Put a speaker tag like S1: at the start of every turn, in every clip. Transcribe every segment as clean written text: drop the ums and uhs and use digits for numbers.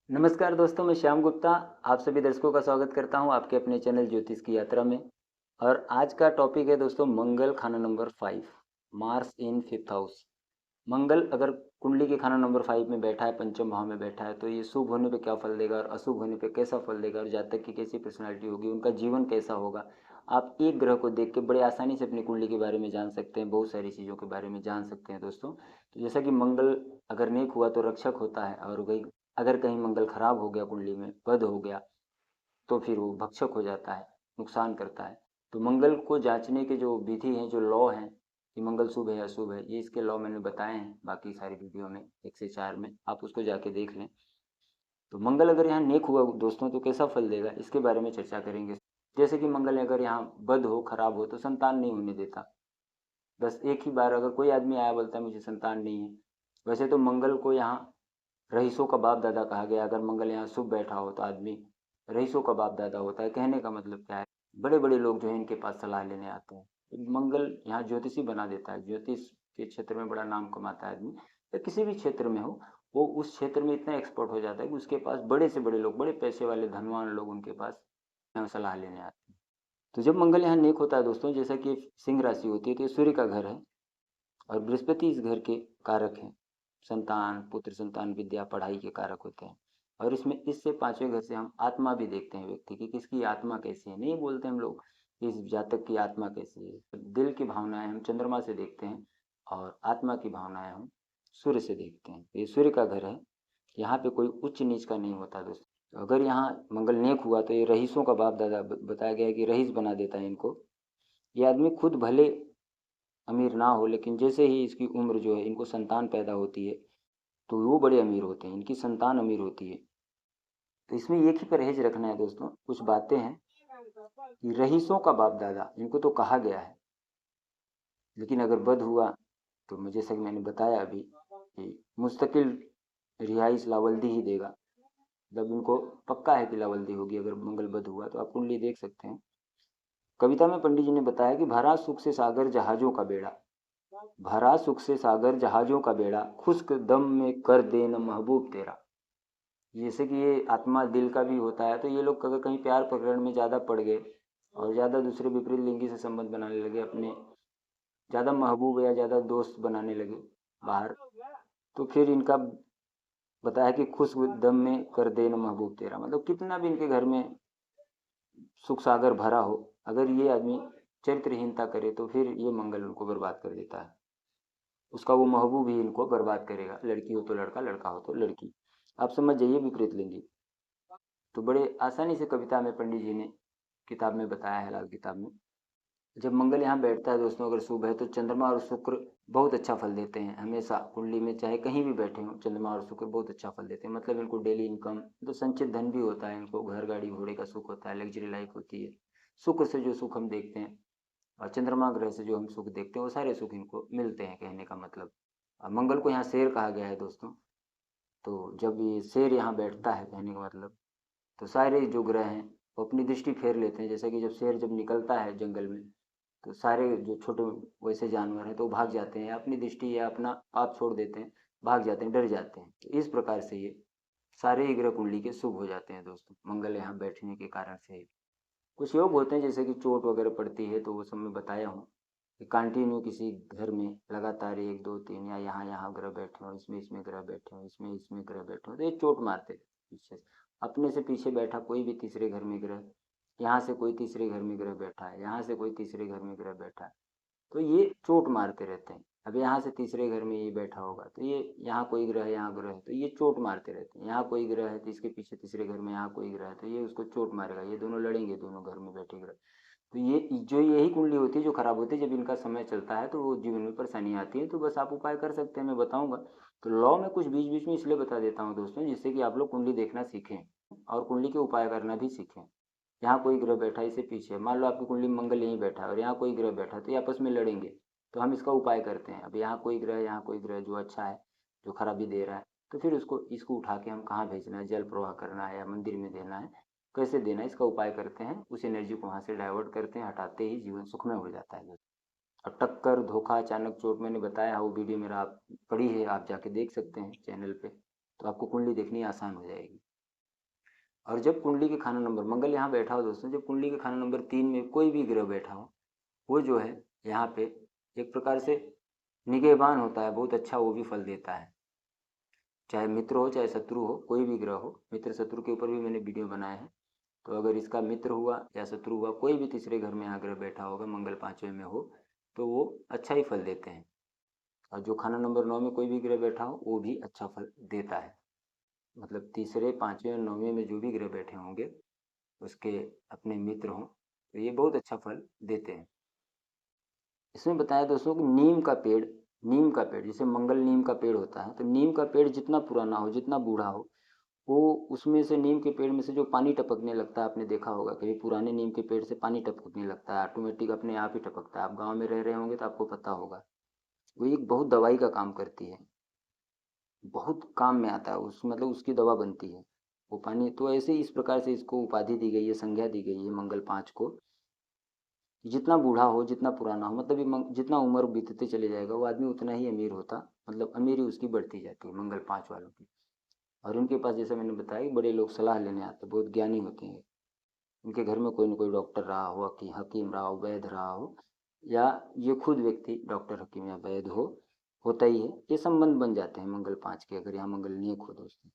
S1: नमस्कार दोस्तों, मैं श्याम गुप्ता आप सभी दर्शकों का स्वागत करता हूं आपके अपने चैनल ज्योतिष की यात्रा में। और आज का टॉपिक है दोस्तों मंगल खाना number 5, Mars in fifth house. मंगल अगर कुंडली के खाना नंबर 5 में बैठा है, पंचम भाव में बैठा है, तो ये शुभ होने पे क्या फल देगा और अशुभ होने पे कैसा फल देगा और जातक की कैसी पर्सनैलिटी होगी, उनका जीवन कैसा होगा। आप एक ग्रह को देख के बड़े आसानी से अपनी कुंडली के बारे में जान सकते हैं, बहुत सारी चीज़ों के बारे में जान सकते हैं दोस्तों। तो जैसा कि मंगल अगर नेक हुआ तो रक्षक होता है, और वही अगर कहीं मंगल खराब हो गया, कुंडली में बद हो गया, तो फिर वो भक्षक हो जाता है, नुकसान करता है। तो मंगल को जांचने के जो विधि हैं, जो लॉ हैं कि मंगल शुभ है या अशुभ है, ये इसके लॉ मैंने बताए हैं बाकी सारी वीडियो में, 1 से 4 में, आप उसको जाके देख लें। तो मंगल अगर यहाँ नेक हुआ दोस्तों तो कैसा फल देगा, इसके बारे में चर्चा करेंगे। जैसे कि मंगल अगर यहाँ बद हो, खराब हो, तो संतान नहीं होने देता। बस एक ही बार अगर कोई आदमी आया बोलता है मुझे संतान नहीं है। वैसे तो मंगल को यहाँ रईसों का बाप दादा कहा गया। अगर मंगल यहाँ शुभ बैठा हो तो आदमी रईसों का बाप दादा होता है। कहने का मतलब क्या है, बड़े बड़े लोग जो है इनके पास सलाह लेने आते हैं। तो मंगल यहाँ ज्योतिषी बना देता है, ज्योतिष के क्षेत्र में बड़ा नाम कमाता है आदमी, या किसी भी क्षेत्र में हो, वो उस क्षेत्र में इतना एक्सपर्ट हो जाता है कि उसके पास बड़े से बड़े लोग, बड़े पैसे वाले धनवान लोग उनके पास यहाँ सलाह लेने आते हैं। तो जब मंगल यहाँ नेक होता है दोस्तों, जैसा कि सिंह राशि होती है, तो ये सूर्य का घर है और बृहस्पति इस घर के कारक हैं। संतान, पुत्र संतान, विद्या, पढ़ाई के कारक होते हैं। और इसमें इससे 5वें घर से हम आत्मा भी देखते हैं, व्यक्ति की किसकी आत्मा कैसी है। नहीं बोलते हम लोग कि इस जातक की आत्मा कैसी है। दिल की भावनाएं हम चंद्रमा से देखते हैं और आत्मा की भावनाएं हम सूर्य से देखते हैं। तो ये सूर्य का घर है, यहाँ पे कोई उच्च नीच का नहीं होता दोस्तों। तो अगर यहाँ मंगल नेक हुआ तो ये रईसों का बाप दादा बताया गया है कि रईस बना देता है इनको। ये आदमी खुद भले अमीर ना हो, लेकिन जैसे ही इसकी उम्र जो है, इनको संतान पैदा होती है, तो वो बड़े अमीर होते हैं, इनकी संतान अमीर होती है। तो इसमें एक ही परहेज रखना है दोस्तों, कुछ बातें हैं कि रईसों का बाप दादा इनको तो कहा गया है, लेकिन अगर बद हुआ तो मुझे, जैसा कि मैंने बताया अभी, कि मुस्तकिल रिहाइश लावल्दी ही देगा। जब इनको पक्का है कि लावल्दी होगी अगर मंगल बद हुआ, तो आप कुंडली देख सकते हैं। कविता में पंडित जी ने बताया कि भरा सुख से सागर जहाजों का बेड़ा, भरा सुख से सागर जहाजों का बेड़ा, खुश्क दम में कर देना महबूब तेरा। जैसे कि ये आत्मा दिल का भी होता है, तो ये लोग अगर कहीं प्यार प्रकरण में ज़्यादा पड़ गए और ज़्यादा दूसरे विपरीत लिंगी से संबंध बनाने लगे, अपने ज़्यादा महबूब या ज़्यादा दोस्त बनाने लगे बाहर, तो फिर इनका बताया कि खुश दम में कर देना महबूब तेरा। मतलब कितना भी इनके घर में सुख सागर भरा हो, अगर ये आदमी चरित्रहीनता करे तो फिर ये मंगल उनको बर्बाद कर देता है। उसका वो महबूब ही इनको बर्बाद करेगा। लड़की हो तो लड़का, लड़का हो तो लड़की। आप समझ जाइए विपरीत लिंगी। तो बड़े आसानी से कविता में पंडित जी ने किताब में बताया है, लाल किताब में। जब मंगल यहाँ बैठता है दोस्तों, अगर शुभ है, तो चंद्रमा और शुक्र बहुत अच्छा फल देते हैं हमेशा। कुंडली में चाहे कहीं भी बैठे हों, चंद्रमा और शुक्र बहुत अच्छा फल देते हैं। मतलब इनको डेली इनकम, तो संचित धन भी होता है इनको, घर गाड़ी घोड़े का सुख होता है, लग्जरी लाइफ होती है। शुक्र से जो सुख हम देखते हैं और चंद्रमा ग्रह से जो हम सुख देखते हैं, वो सारे सुख इनको मिलते हैं, कहने का मतलब। मंगल को यहाँ शेर कहा गया है दोस्तों। तो जब ये शेर यहाँ बैठता है, कहने का मतलब, तो सारे जो ग्रह हैं वो अपनी दृष्टि फेर लेते हैं। जैसे कि जब शेर जब निकलता है जंगल में, तो सारे जो छोटे वैसे जानवर हैं तो वो भाग जाते हैं, अपनी दृष्टि या अपना आप छोड़ देते हैं, भाग जाते हैं, डर जाते हैं। तो इस प्रकार से ये सारे ही ग्रह कुंडली के शुभ हो जाते हैं दोस्तों, मंगल यहाँ बैठने के कारण से। कुछ योग होते हैं जैसे कि चोट वगैरह पड़ती है, तो वो सब मैं बताया हूँ कि कंटिन्यू किसी घर में लगातार 1 2 3 या यहाँ यहाँ ग्रह बैठे हो, इसमें इसमें ग्रह बैठे हो, इसमें इसमें ग्रह बैठे हो, तो ये चोट मारते हैं पीछे से। अपने से पीछे बैठा कोई भी तीसरे घर में ग्रह, यहाँ से कोई तीसरे घर में ग्रह बैठा है, यहाँ से कोई तीसरे घर में ग्रह बैठा है, तो ये चोट मारते रहते हैं। अब यहाँ से तीसरे घर में ये बैठा होगा, तो ये यहाँ कोई ग्रह है, यहाँ ग्रह है, तो ये चोट मारते रहते हैं। यहाँ कोई ग्रह है तो इसके पीछे तीसरे घर में यहाँ कोई ग्रह है, तो ये उसको चोट मारेगा। ये दोनों लड़ेंगे, दोनों घर में बैठे ग्रह। तो ये जो यही कुंडली होती है जो खराब होती है, जब इनका समय चलता है तो वो जीवन में परेशानी आती है। तो बस आप उपाय कर सकते हैं, मैं बताऊंगा। तो लॉ में कुछ बीच बीच में इसलिए बता देता हूँ दोस्तों, जिससे कि आप लोग कुंडली देखना सीखें और कुंडली के उपाय करना भी सीखें। यहाँ कोई ग्रह बैठा है इसे पीछे, मान लो आपकी कुंडली में मंगल यहीं बैठा है और यहाँ कोई ग्रह बैठा है, तो ये आपस में लड़ेंगे। तो हम इसका उपाय करते हैं। अब यहाँ कोई ग्रह, यहाँ कोई ग्रह जो अच्छा है, जो खराबी दे रहा है, तो फिर उसको इसको उठा के हम कहाँ भेजना है, जल प्रवाह करना है या मंदिर में देना है, कैसे देना है, इसका उपाय करते हैं। उस एनर्जी को वहाँ से डाइवर्ट करते हैं, हटाते ही जीवन सुखमय हो जाता है। और टक्कर, धोखा, अचानक चोट मैंने बताया है, वो वीडियो मेरा आप पड़ी है, आप जाके देख सकते हैं चैनल पे। तो आपको कुंडली देखनी आसान हो जाएगी। और जब कुंडली के खाना नंबर मंगल यहाँ बैठा हो दोस्तों, जब कुंडली के खाना नंबर 3 में कोई भी ग्रह बैठा हो, वो जो है यहाँ पे एक प्रकार से निगहबान होता है, बहुत अच्छा वो भी फल देता है। चाहे मित्र हो चाहे शत्रु हो, कोई भी ग्रह हो, मित्र शत्रु के ऊपर भी मैंने वीडियो बनाए हैं। तो अगर इसका मित्र हुआ या शत्रु हुआ, कोई भी तीसरे घर में यहाँ ग्रह बैठा होगा, मंगल 5वें में हो, तो वो अच्छा ही फल देते हैं। और जो खाना नंबर 9 में कोई भी ग्रह बैठा हो, वो भी अच्छा फल देता है। मतलब तीसरे 5वें और 9वें में जो भी ग्रह बैठे होंगे, उसके अपने मित्र हों, तो ये बहुत अच्छा फल देते हैं। इसमें बताया दोस्तों कि नीम का पेड़ जैसे मंगल नीम का पेड़ होता है, तो नीम का पेड़ जितना पुराना हो, जितना बूढ़ा हो, वो उसमें से नीम के पेड़ में से जो पानी टपकने लगता है, आपने देखा होगा कभी पुराने नीम के पेड़ से पानी टपकने लगता है, ऑटोमेटिक अपने आप ही टपकता है। आप गांव में रह रहे होंगे तो आपको पता होगा। वो एक बहुत दवाई का काम करती है, बहुत काम में आता है, उस मतलब उसकी दवा बनती है वो पानी। तो ऐसे इस प्रकार से इसको उपाधि दी गई है, संज्ञा दी गई है मंगल 5 को। जितना बूढ़ा हो, जितना पुराना हो, मतलब ये जितना उम्र बीतते चले जाएगा, वो आदमी उतना ही अमीर होता, मतलब अमीरी उसकी बढ़ती जाती है मंगल 5 वालों की। और इनके पास जैसे मैंने बताया कि बड़े लोग सलाह लेने आते हैं, बहुत ज्ञानी होते हैं। उनके घर में कोई न कोई डॉक्टर रहा हो, हकीम रहा हो, वैद्य रहा हो, या ये खुद व्यक्ति डॉक्टर हकीम या वैद्य हो, होता ही है। ये संबंध बन जाते हैं मंगल 5 के, अगर यहाँ मंगल नेक हो दोस्तों।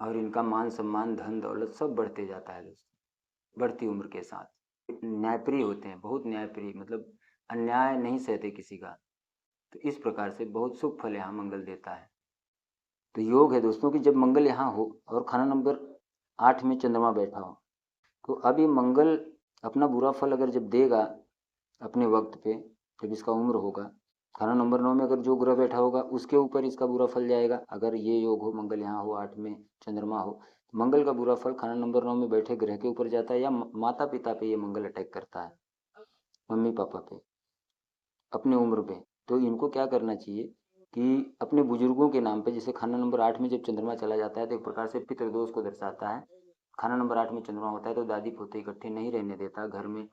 S1: और इनका मान सम्मान धन दौलत सब बढ़ते जाता है दोस्तों, बढ़ती उम्र के साथ। न्यायप्रिय होते हैं, बहुत न्यायप्रिय, मतलब अन्याय नहीं सहते किसी का। तो इस प्रकार से बहुत शुभ फल यहाँ मंगल देता है। तो योग है दोस्तों कि जब मंगल यहाँ हो और खाना नंबर 8 में चंद्रमा बैठा हो, तो अब ये मंगल अपना बुरा फल अगर जब देगा अपने वक्त पे, जब इसका उम्र होगा, खाना नंबर 9 में अगर जो ग्रह बैठा होगा उसके ऊपर इसका बुरा फल जाएगा। अगर ये योग हो, मंगल यहाँ हो, 8 में चंद्रमा हो, तो मंगल का बुरा फल खाना नंबर 9 में बैठे ग्रह के ऊपर जाता है, या माता पिता पे ये मंगल अटैक करता है, मम्मी पापा पे, अपने उम्र पे। तो इनको क्या करना चाहिए कि अपने बुजुर्गों के नाम पे, जैसे खाना नंबर 8 में जब चंद्रमा चला जाता है तो एक प्रकार से पितृदोष को दर्शाता है। खाना नंबर 8 में चंद्रमा होता है तो दादी पोते इकट्ठे नहीं रहने देता घर में।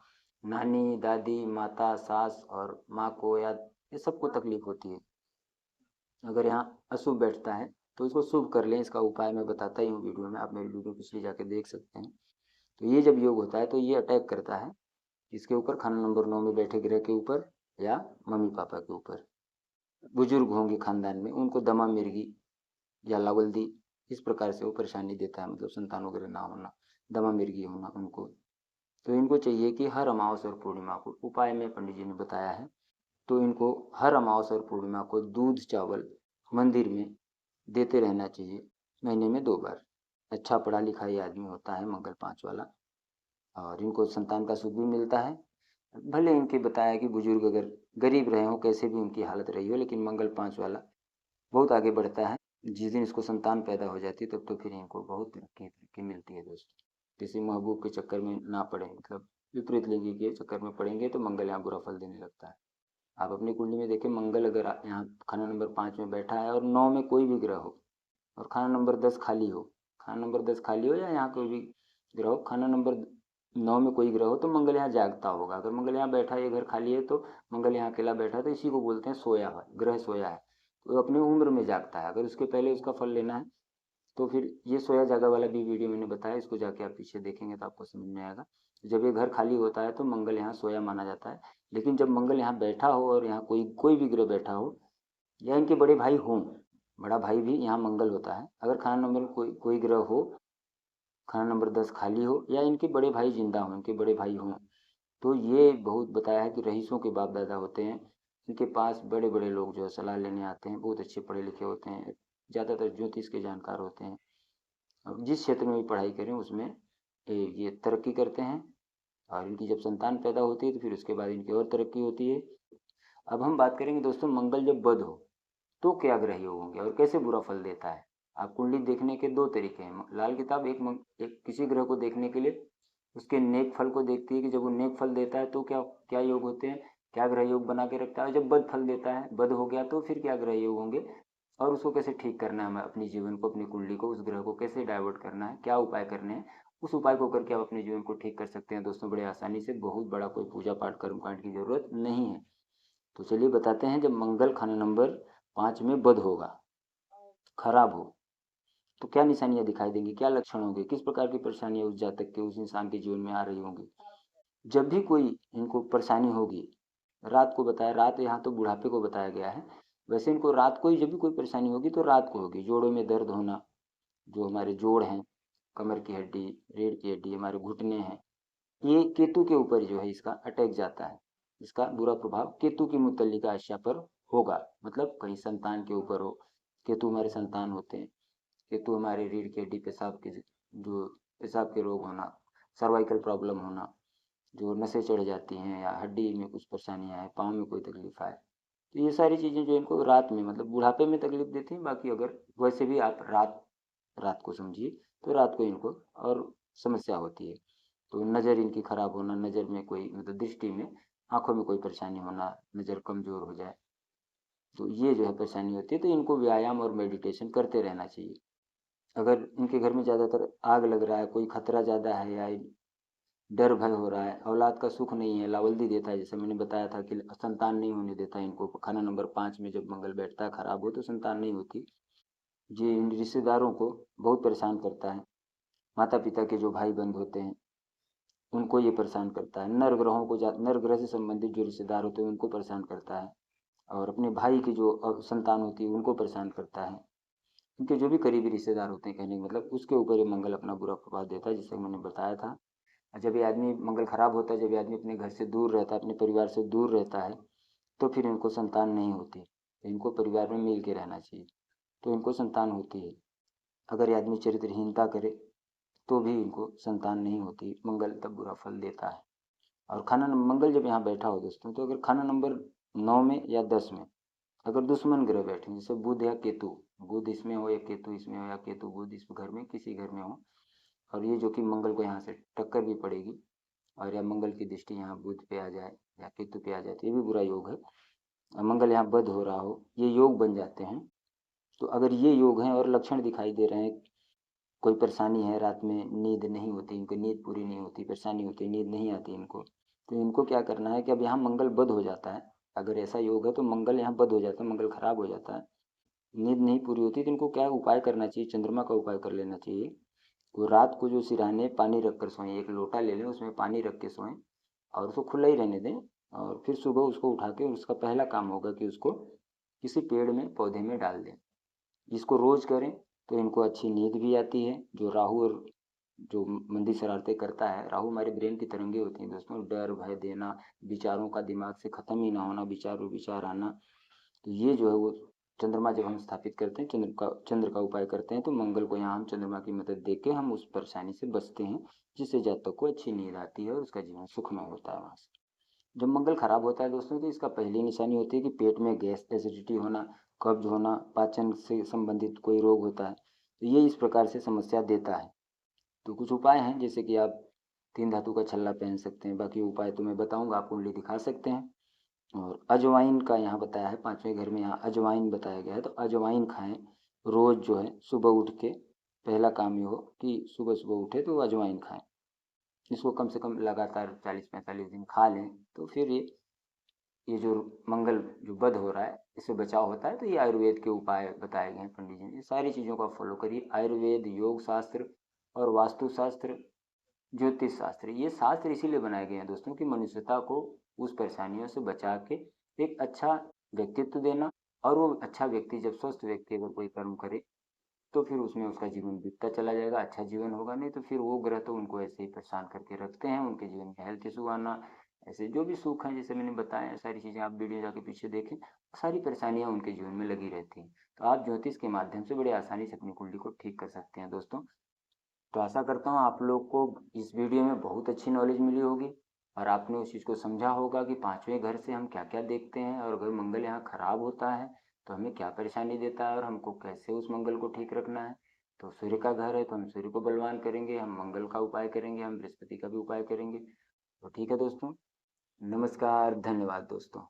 S1: नानी दादी माता सास और माँ को या ये सबको तकलीफ होती है। अगर यहाँ अशुभ बैठता है तो इसको शुभ कर लें, इसका उपाय मैं बताता ही हूँ वीडियो में, आप मेरी वीडियो पिछली जाके देख सकते हैं। तो ये जब योग होता है तो ये अटैक करता है इसके ऊपर, खाना नंबर 9 में बैठे ग्रह के ऊपर या मम्मी पापा के ऊपर। बुजुर्ग होंगे खानदान में, उनको दमा मिर्गी या लावल्दी, इस प्रकार से वो परेशानी देता है, मतलब संतान वगैरह ना होना, दमा मिर्गी होना उनको। तो इनको चाहिए कि हर अमावस और पूर्णिमा को, उपाय में पंडित जी ने बताया है, तो इनको हर अमावस और पूर्णिमा को दूध चावल मंदिर में देते रहना चाहिए, महीने में 2 बार। अच्छा पढ़ा लिखा ये आदमी होता है मंगल 5 वाला, और इनको संतान का सुख भी मिलता है। भले इनके बताया कि बुजुर्ग अगर गरीब रहे हो, कैसे भी उनकी हालत रही हो, लेकिन मंगल 5 वाला बहुत आगे बढ़ता है। जिस दिन इसको संतान पैदा हो जाती है तब तो फिर इनको बहुत तरक्की तरक्की मिलती है दोस्तों। किसी महबूब के चक्कर में ना पड़े, मतलब विपरीत लिंगी के चक्कर में पड़ेंगे तो मंगल यहाँ बुरा फल देने लगता है। आप अपनी कुंडली में देखें, मंगल अगर यहाँ खाना नंबर 5 में बैठा है और 9 में कोई भी ग्रह हो, और खाना नंबर 10 खाली हो, खाना नंबर 10 खाली हो या यहाँ कोई भी ग्रह हो, खाना नंबर 9 में कोई ग्रह हो, तो मंगल यहाँ जागता होगा। अगर मंगल यहाँ बैठा है, ये घर खाली है, तो मंगल यहाँ अकेला बैठा है, तो इसी को बोलते हैं सोया है, ग्रह सोया है। तो अपनी उम्र में जागता है, अगर उसके पहले उसका फल लेना है तो फिर ये सोया जागा वाला भी वीडियो मैंने बताया, इसको जाके आप पीछे देखेंगे तो आपको समझ में आएगा। जब ये घर खाली होता है तो मंगल यहाँ सोया माना जाता है। लेकिन जब मंगल यहाँ बैठा हो और यहाँ कोई कोई भी ग्रह बैठा हो, या इनके बड़े भाई हों, बड़ा भाई भी यहाँ मंगल होता है, अगर खाना नंबर कोई कोई ग्रह हो, खाना नंबर 10 खाली हो, या इनके बड़े भाई जिंदा हों, इनके बड़े भाई हों, तो ये बहुत बताया है कि रईसों के बाप दादा होते हैं। इनके पास बड़े बड़े लोग जो है सलाह लेने आते हैं, बहुत अच्छे पढ़े लिखे होते हैं, ज़्यादातर ज्योतिष के जानकार होते हैं। अब जिस क्षेत्र में भी पढ़ाई करें उसमें ये तरक्की करते हैं। और इनकी जब संतान पैदा होती है तो फिर उसके बाद इनकी और तरक्की होती है। अब हम बात करेंगे दोस्तों, मंगल जब बद हो तो क्या ग्रह योग होंगे और कैसे बुरा फल देता है। आप कुंडली देखने के 2 तरीके हैं। लाल किताब एक किसी ग्रह को देखने के लिए उसके नेक फल को देखती है कि जब वो नेक फल देता है तो क्या क्या योग होते हैं, क्या ग्रह योग बना के रखता है। जब बद फल देता है, बद हो गया, तो फिर क्या ग्रह योग होंगे और उसको कैसे ठीक करना है, हमें अपने जीवन को, अपनी कुंडली को, उस ग्रह को कैसे डाइवर्ट करना है, क्या उपाय करने हैं, उस उपाय को करके आप अपने जीवन को ठीक कर सकते हैं दोस्तों, बड़े आसानी से। बहुत बड़ा कोई पूजा पाठ कर्म कांड की जरूरत नहीं है। तो चलिए बताते हैं, जब मंगल खाना नंबर 5 में बद होगा, खराब हो, तो क्या निशानियां दिखाई देंगी, क्या लक्षण होंगे, किस प्रकार की परेशानियां उस जातक के, उस इंसान के जीवन में आ रही होंगी। जब भी कोई इनको परेशानी होगी, रात को बताया, रात यहाँ तो बुढ़ापे को बताया गया है, वैसे इनको रात को ही जब भी कोई परेशानी होगी तो रात को होगी। जोड़ों में दर्द होना, जो हमारे जोड़ हैं, कमर की हड्डी, रीढ़ की हड्डी, हमारे घुटने हैं, ये केतु के ऊपर जो है इसका अटैक जाता है। इसका बुरा प्रभाव केतु की मुतल्लिका अश्या पर होगा, मतलब कहीं संतान के ऊपर हो। केतु हमारे संतान होते हैं, केतु हमारे रीढ़ की हड्डी, पेशाब के, जो पेशाब के रोग होना, सर्वाइकल प्रॉब्लम होना, जो नसें चढ़ जाती हैं या हड्डी में कुछ परेशानियां हैं, पाँव में कोई तकलीफ आए, तो ये सारी चीज़ें जो इनको रात में, मतलब बुढ़ापे में तकलीफ देती हैं। बाकी अगर वैसे भी आप रात रात को समझिए तो रात को इनको और समस्या होती है। तो नज़र इनकी खराब होना, नज़र में कोई, मतलब दृष्टि में, आंखों में कोई परेशानी होना, नज़र कमजोर हो जाए, तो ये जो है परेशानी होती है। तो इनको व्यायाम और मेडिटेशन करते रहना चाहिए। अगर इनके घर में ज़्यादातर आग लग रहा है, कोई खतरा ज़्यादा है, या डर भय हो रहा है, औलाद का सुख नहीं है, लावल्दी देता है, जैसे मैंने बताया था कि संतान नहीं होने देता है इनको, खाना नंबर 5 में जब मंगल बैठता है खराब हो तो संतान नहीं होती। ये इन रिश्तेदारों को बहुत परेशान करता है। माता पिता के जो भाई बंद होते हैं उनको ये परेशान करता है। नर ग्रहों को, नर ग्रह से संबंधित जो रिश्तेदार होते हैं उनको परेशान करता है। और अपने भाई की जो संतान होती है उनको परेशान करता है। उनके जो भी करीबी रिश्तेदार होते हैं, कहने का मतलब, उसके ऊपर ये मंगल अपना बुरा प्रभाव देता है, जिसे मैंने बताया था। जब ये आदमी, मंगल खराब होता है जब ये आदमी अपने घर से दूर रहता है, अपने परिवार से दूर रहता है, तो फिर इनको संतान नहीं होती। तो इनको परिवार में मिल के रहना चाहिए, तो इनको संतान होती है। अगर ये आदमी चरित्रहीनता करे तो भी इनको संतान नहीं होती, मंगल तब बुरा फल देता है। और खाना मंगल जब यहाँ बैठा हो दोस्तों, तो अगर खाना नंबर 9 में या 10 में अगर दुश्मन ग्रह बैठे, जैसे बुध या केतु, बुध इसमें हो या केतु इसमें हो, या केतु बुध इस घर में किसी घर में हो, और ये जो कि मंगल को यहाँ से टक्कर भी पड़ेगी, और या मंगल की दृष्टि यहाँ बुध पे आ जाए या केतु पे आ जाए, तो ये भी बुरा योग है। और मंगल यहाँ बद हो रहा हो, ये योग बन जाते हैं। तो अगर ये योग हैं और लक्षण दिखाई दे रहे हैं, कोई परेशानी है, रात में नींद नहीं होती, इनको नींद पूरी नहीं होती, परेशानी होती है, नींद नहीं आती इनको, तो इनको क्या करना है कि अब यहाँ मंगल बद हो जाता है। अगर ऐसा योग है तो मंगल यहाँ बद हो जाता है, मंगल खराब हो जाता है, नींद नहीं पूरी होती, तो इनको क्या उपाय करना चाहिए, चंद्रमा का उपाय कर लेना चाहिए। वो रात को जो सिरहाने पानी रख कर सोएं, एक लोटा ले लें, उसमें पानी रख के सोएं, और उसको खुला ही रहने दें। और फिर सुबह उसको उठा के, उसका पहला काम होगा कि उसको किसी पेड़ में, पौधे में डाल दें। इसको रोज करें तो इनको अच्छी नींद भी आती है। जो राहु और जो मंदी शरारतें करता है, राहु हमारे ब्रेन की तरंगे होती हैं दोस्तों, डर भय देना, विचारों का दिमाग से खत्म ही ना होना, विचार और विचार आना, तो ये जो है वो चंद्रमा जब हम स्थापित करते हैं, चंद्र का उपाय करते हैं, तो मंगल को यहाँ हम चंद्रमा की मदद दे के हम उस परेशानी से बचते हैं, जिससे जातक को अच्छी नींद आती है और उसका जीवन सुखमय होता है वहाँ से। जब मंगल खराब होता है दोस्तों, तो इसका पहली निशानी होती है कि पेट में गैस, एसिडिटी होना, कब्ज होना, पाचन से संबंधित कोई रोग होता है, तो ये इस प्रकार से समस्या देता है। तो कुछ उपाय हैं, जैसे कि आप 3 धातु का छल्ला पहन सकते हैं, बाकी उपाय तो मैं बताऊंगा, आप कुंडली दिखा सकते हैं। और अजवाइन का यहाँ बताया है, 5वें घर में यहाँ अजवाइन बताया गया है, तो अजवाइन खाएं रोज, जो है सुबह उठ के पहला काम ये हो कि सुबह सुबह उठे तो अजवाइन खाएं। इसको कम से कम लगातार 40-45 दिन खा लें, तो फिर ये जो मंगल जो बद हो रहा है इससे बचाव होता है। तो ये आयुर्वेद के उपाय बताए गए हैं पंडित जी ने, ये सारी चीज़ों का फॉलो करिए। आयुर्वेद, योग शास्त्र और वास्तु शास्त्र, ज्योतिष शास्त्र, ये शास्त्र इसीलिए बनाए गए हैं दोस्तों कि मनुष्यता को उस परेशानियों से बचा के एक अच्छा व्यक्तित्व देना। और वो अच्छा व्यक्ति, जब स्वस्थ व्यक्ति अगर कोई कर्म करे तो फिर उसमें उसका जीवन बीतता चला जाएगा, अच्छा जीवन होगा। नहीं तो फिर वो ग्रह तो उनको ऐसे ही परेशान करके रखते हैं, उनके जीवन में हेल्थ इशू आना, ऐसे जो भी सुख हैं जैसे मैंने बताया, सारी चीज़ें आप वीडियो जाके पीछे देखें, सारी परेशानियां उनके जीवन में लगी रहती हैं। तो आप ज्योतिष के माध्यम से बड़े आसानी से अपनी कुंडली को ठीक कर सकते हैं दोस्तों। तो आशा करता हूँ आप लोग को इस वीडियो में बहुत अच्छी नॉलेज मिली होगी, और आपने उस चीज़ को समझा होगा कि 5वें घर से हम क्या क्या देखते हैं, और अगर मंगल यहाँ खराब होता है तो हमें क्या परेशानी देता है, और हमको कैसे उस मंगल को ठीक रखना है। तो सूर्य का घर है तो हम सूर्य को बलवान करेंगे, हम मंगल का उपाय करेंगे, हम बृहस्पति का भी उपाय करेंगे। तो ठीक है दोस्तों, नमस्कार, धन्यवाद दोस्तों।